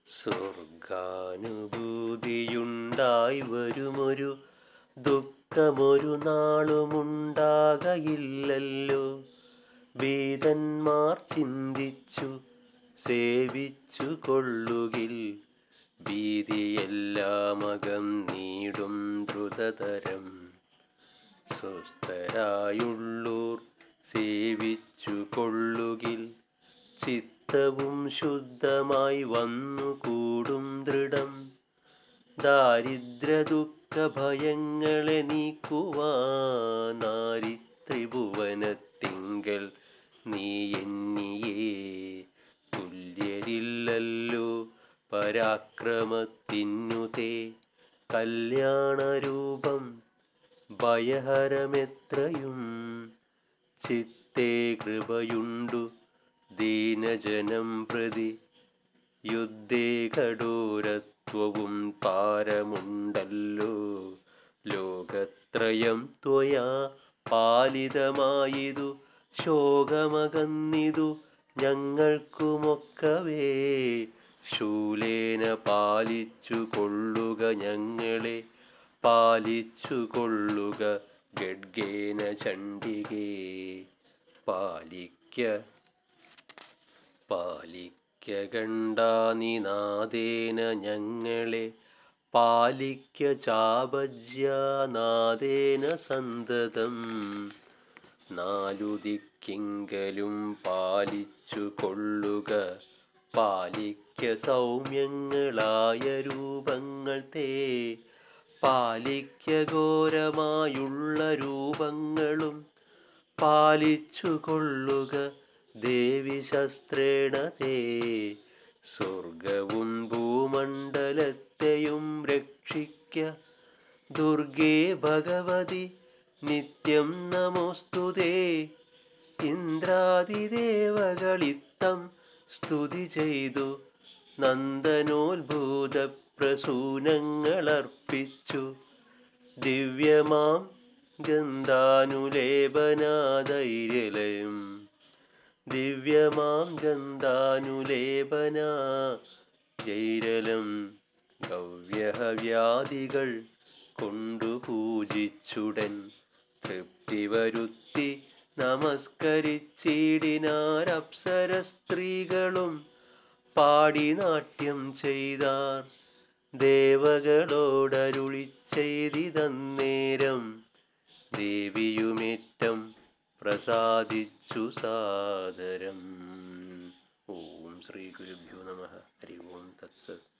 സ്വർഗാനുഭൂതിയുണ്ടായി വരുമൊരു ദുഃഖമൊരു നാളുമുണ്ടാകയില്ലല്ലോ. വേദന്മാർ ചിന്തിച്ചു സേവിച്ചു കൊള്ളുകിൽ ഭീതിയെല്ലാമകം നീടും ദ്രുതതരം. സ്വസ്ഥരായുള്ളൂർ സേവിച്ചു കൊള്ളുകിൽ ചിത്തവും ശുദ്ധമായി വന്നുകൂടും ദൃഢം. ദാരിദ്ര്യ ദുഃഖ ഭയങ്ങളെ നീക്കുവാനാരി ത്രിഭുവനത്തിങ്കൽ നീ എന്നിയേ. തുല്യരില്ലല്ലോ പരാക്രമത്തിനുതേ. കല്യാണരൂപം ഭയഹരമെത്രയും ചിത്തേ കൃപയുണ്ടു ദീനജനം പ്രതി. യുദ്ധേ കഠോരത്വവും പാരമുണ്ടല്ലോ. ലോകത്രയം ത്വയാ പാലിതമായിതു ശോകമകന്നിതു ഞങ്ങൾക്കുമൊക്കവേ. ശൂലേന പാലിച്ചു കൊള്ളുക ഞങ്ങളെ, പാലിച്ചു കൊള്ളുക ഖഡ്ഗേന ചണ്ഡികേ. പാലിക്ക ഖണ്ഡാനിനാദേന ഞങ്ങളെ, പാലിക്ക ചാപജ്യാനാദേന സന്തതം. നാലു ദിക്കിങ്കലും പാലിച്ചു കൊള്ളുക, പാലിക്ക സൗമ്യങ്ങളായ രൂപങ്ങൾ തേ. പാലിക്ക ഘോരമായുള്ള രൂപങ്ങളും പാലിച്ചു കൊള്ളുക ദേവി ശസ്ത്രേണ തേ. സ്വർഗവും ഭൂമണ്ഡലത്തെയും രക്ഷിക്ക ദുർഗേ ഭഗവതി നിത്യം നമോസ്തുതേ. ഇന്ദ്രാദിദേവകളിത്തം സ്തുതി ചെയ്തു നന്ദനോത്ഭൂത പ്രസൂനങ്ങളർപ്പിച്ചു. ദിവ്യമാം ഗന്ധാനുലേപനാധൈര്യലയം, ദിവ്യമാം ഗന്ധാനുലേപനാധൈര്യലം ഗവ്യഹവ്യാദികൾ കൊണ്ടു പൂജിച്ചുടൻ. തൃപ്തി വരുത്തി നമസ്കരിച്ചിടിനാരപ്സര സ്ത്രീകളും പാടി നാട്യം ചെയ്താർ. ദേവകളോടരുളി ചെയ്തിതന്നേരം ദേവിയുമേറ്റം പ്രസാദിച്ചു സാദരം. ഓം ശ്രീ ഗുരുഭ്യോ നമഃ. ഹരി ഓം തത്സത്.